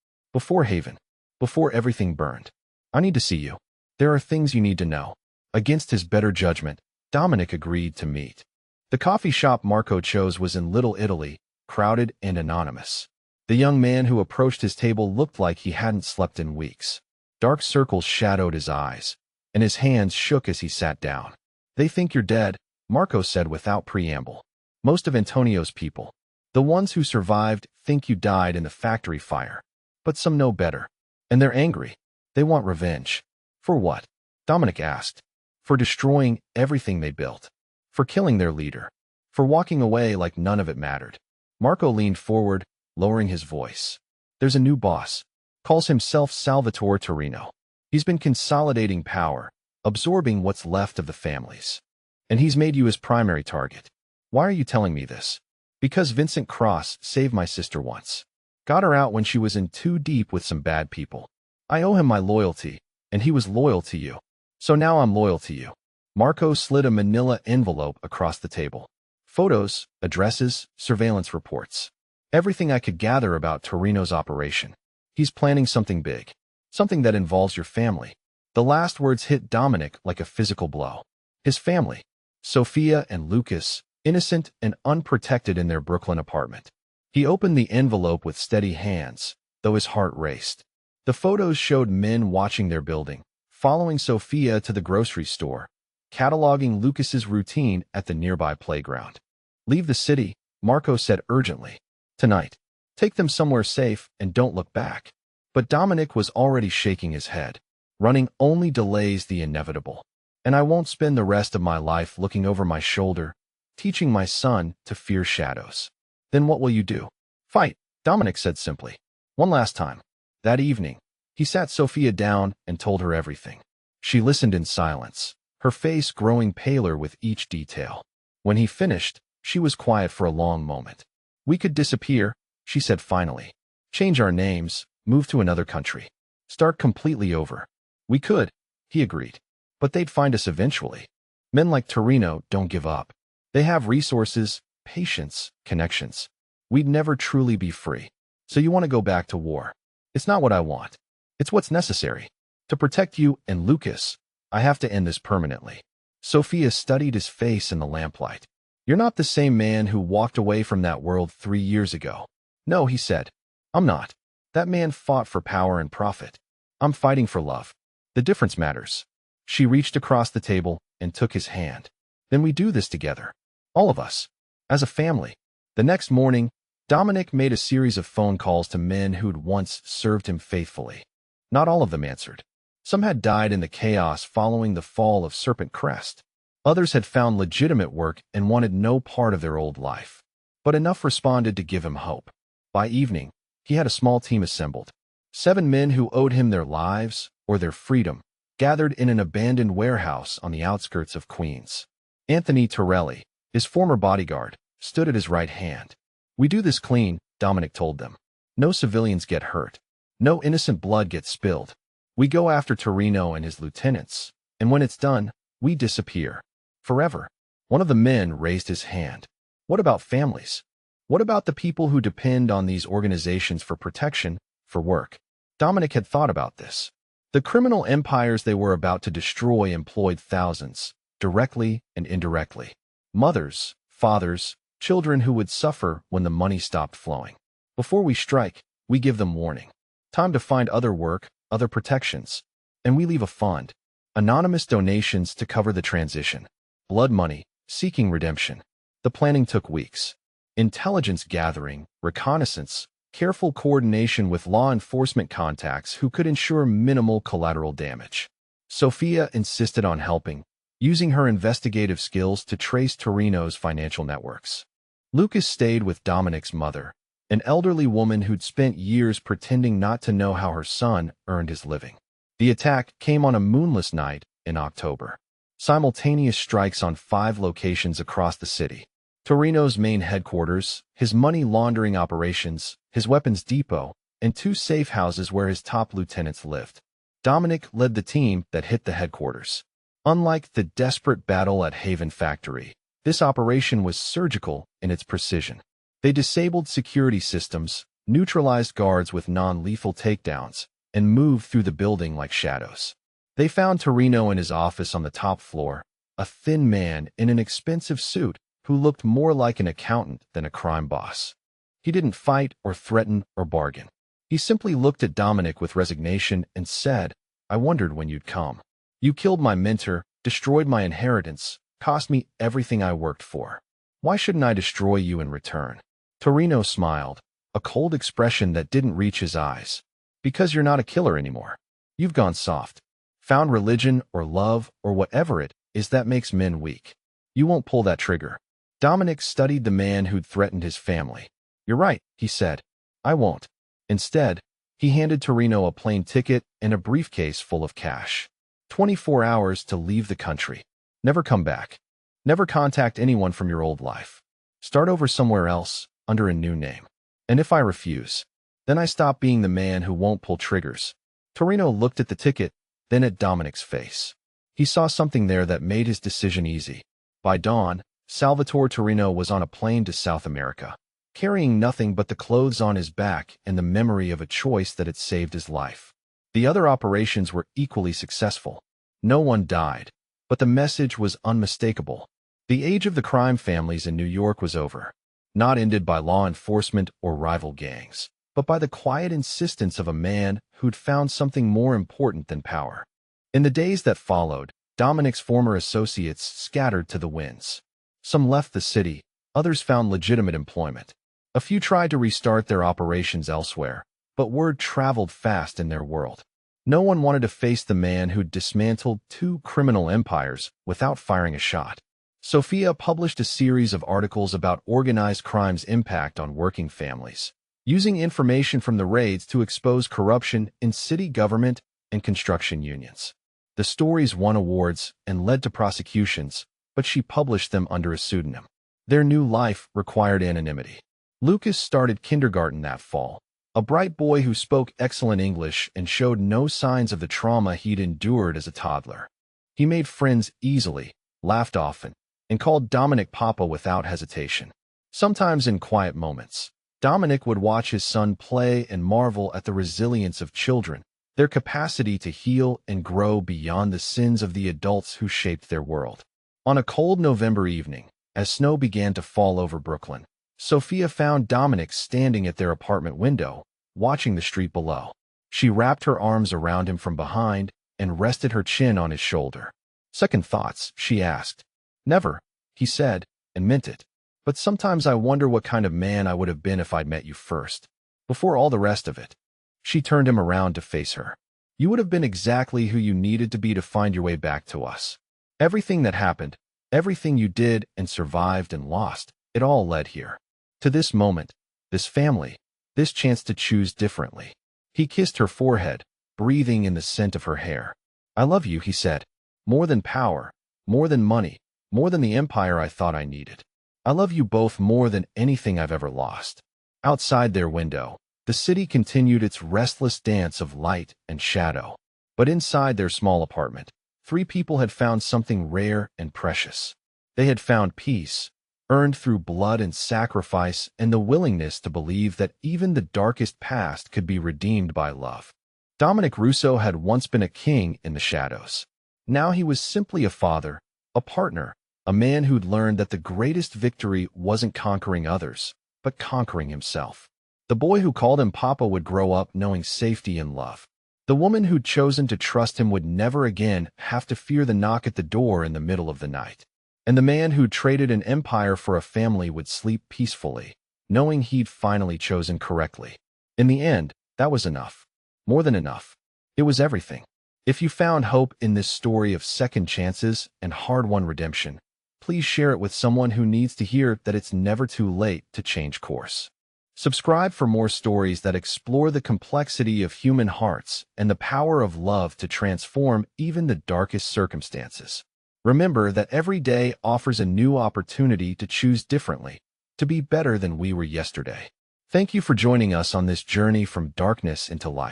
Haven, before everything burned. I need to see you. There are things you need to know." Against his better judgment, Dominic agreed to meet. The coffee shop Marco chose was in Little Italy, crowded and anonymous. The young man who approached his table looked like he hadn't slept in weeks. Dark circles shadowed his eyes, and his hands shook as he sat down. "They think you're dead," Marco said without preamble. "Most of Antonio's people, the ones who survived, think you died in the factory fire. But some know better. And they're angry. They want revenge." "For what?" Dominic asked. "For destroying everything they built. For killing their leader. For walking away like none of it mattered." Marco leaned forward, lowering his voice. "There's a new boss. Calls himself Salvatore Torino. He's been consolidating power, absorbing what's left of the families. And he's made you his primary target. Why are you telling me this?" "Because Vincent Cross saved my sister once. Got her out when she was in too deep with some bad people. I owe him my loyalty, and he was loyal to you. So now I'm loyal to you." Marco slid a manila envelope across the table. Photos, addresses, surveillance reports. Everything I could gather about Torino's operation. He's planning something big. Something that involves your family. The last words hit Dominic like a physical blow. His family. Sophia and Lucas, innocent and unprotected in their Brooklyn apartment. He opened the envelope with steady hands, though his heart raced. The photos showed men watching their building, following Sophia to the grocery store, cataloging Lucas's routine at the nearby playground. Leave the city, Marco said urgently. Tonight. Take them somewhere safe and don't look back. But Dominic was already shaking his head. Running only delays the inevitable. And I won't spend the rest of my life looking over my shoulder, teaching my son to fear shadows. Then what will you do? Fight, Dominic said simply. One last time. That evening, he sat Sophia down and told her everything. She listened in silence, her face growing paler with each detail. When he finished, she was quiet for a long moment. We could disappear, she said finally. Change our names, move to another country. Start completely over. We could, he agreed. But they'd find us eventually. Men like Torino don't give up. They have resources, patience, connections. We'd never truly be free. So you want to go back to war. It's not what I want. It's what's necessary. To protect you and Lucas, I have to end this permanently. Sophia studied his face in the lamplight. You're not the same man who walked away from that world 3 years ago. No, he said. I'm not. That man fought for power and profit. I'm fighting for love. The difference matters. She reached across the table and took his hand. Then we do this together. All of us. As a family. The next morning, Dominic made a series of phone calls to men who'd once served him faithfully. Not all of them answered. Some had died in the chaos following the fall of Serpent Crest. Others had found legitimate work and wanted no part of their old life. But enough responded to give him hope. By evening, he had a small team assembled. 7 men who owed him their lives or their freedom, gathered in an abandoned warehouse on the outskirts of Queens. Anthony Torelli, his former bodyguard, stood at his right hand. We do this clean, Dominic told them. No civilians get hurt. No innocent blood gets spilled. We go after Torino and his lieutenants, and when it's done, we disappear. Forever. One of the men raised his hand. What about families? What about the people who depend on these organizations for protection, for work? Dominic had thought about this. The criminal empires they were about to destroy employed thousands, directly and indirectly. Mothers, fathers, children who would suffer when the money stopped flowing. Before we strike, we give them warning. Time to find other work, other protections. And we leave a fund. Anonymous donations to cover the transition. Blood money, seeking redemption. The planning took weeks. Intelligence gathering, reconnaissance, careful coordination with law enforcement contacts who could ensure minimal collateral damage. Sophia insisted on helping, using her investigative skills to trace Torino's financial networks. Lucas stayed with Dominic's mother, an elderly woman who'd spent years pretending not to know how her son earned his living. The attack came on a moonless night in October. Simultaneous strikes on 5 locations across the city. Torino's main headquarters, his money laundering operations, his weapons depot, and 2 safe houses where his top lieutenants lived. Dominic led the team that hit the headquarters. Unlike the desperate battle at Haven Factory, this operation was surgical in its precision. They disabled security systems, neutralized guards with non-lethal takedowns, and moved through the building like shadows. They found Torino in his office on the top floor, a thin man in an expensive suit who looked more like an accountant than a crime boss. He didn't fight or threaten or bargain. He simply looked at Dominic with resignation and said, I wondered when you'd come. You killed my mentor, destroyed my inheritance, cost me everything I worked for. Why shouldn't I destroy you in return? Torino smiled, a cold expression that didn't reach his eyes. Because you're not a killer anymore. You've gone soft. Found religion or love or whatever it is that makes men weak. You won't pull that trigger. Dominic studied the man who'd threatened his family. You're right, he said. I won't. Instead, he handed Torino a plane ticket and a briefcase full of cash. 24 hours to leave the country. Never come back. Never contact anyone from your old life. Start over somewhere else, under a new name. And if I refuse, then I stop being the man who won't pull triggers. Torino looked at the ticket, then at Dominic's face. He saw something there that made his decision easy. By dawn, Salvatore Torino was on a plane to South America, carrying nothing but the clothes on his back and the memory of a choice that had saved his life. The other operations were equally successful. No one died, but the message was unmistakable. The age of the crime families in New York was over, not ended by law enforcement or rival gangs, but by the quiet insistence of a man who'd found something more important than power. In the days that followed, Dominic's former associates scattered to the winds. Some left the city, others found legitimate employment. A few tried to restart their operations elsewhere, but word traveled fast in their world. No one wanted to face the man who'd dismantled 2 criminal empires without firing a shot. Sophia published a series of articles about organized crime's impact on working families, using information from the raids to expose corruption in city government and construction unions. The stories won awards and led to prosecutions, but she published them under a pseudonym. Their new life required anonymity. Lucas started kindergarten that fall, a bright boy who spoke excellent English and showed no signs of the trauma he'd endured as a toddler. He made friends easily, laughed often, and called Dominic Papa without hesitation. Sometimes in quiet moments, Dominic would watch his son play and marvel at the resilience of children, their capacity to heal and grow beyond the sins of the adults who shaped their world. On a cold November evening, as snow began to fall over Brooklyn, Sophia found Dominic standing at their apartment window, watching the street below. She wrapped her arms around him from behind and rested her chin on his shoulder. "Second thoughts?" she asked. "Never," he said, and meant it. "But sometimes I wonder what kind of man I would have been if I'd met you first, before all the rest of it." She turned him around to face her. "You would have been exactly who you needed to be to find your way back to us. Everything that happened, everything you did and survived and lost, it all led here. To this moment, this family, this chance to choose differently." He kissed her forehead, breathing in the scent of her hair. "I love you," he said. "More than power, more than money, more than the empire I thought I needed. I love you both more than anything I've ever lost." Outside their window, the city continued its restless dance of light and shadow. But inside their small apartment, 3 people had found something rare and precious. They had found peace, earned through blood and sacrifice, and the willingness to believe that even the darkest past could be redeemed by love. Dominic Russo had once been a king in the shadows. Now he was simply a father, a partner, a man who'd learned that the greatest victory wasn't conquering others, but conquering himself. The boy who called him Papa would grow up knowing safety and love. The woman who'd chosen to trust him would never again have to fear the knock at the door in the middle of the night. And the man who traded an empire for a family would sleep peacefully, knowing he'd finally chosen correctly. In the end, that was enough. More than enough. It was everything. If you found hope in this story of second chances and hard-won redemption, please share it with someone who needs to hear that it's never too late to change course. Subscribe for more stories that explore the complexity of human hearts and the power of love to transform even the darkest circumstances. Remember that every day offers a new opportunity to choose differently, to be better than we were yesterday. Thank you for joining us on this journey from darkness into light.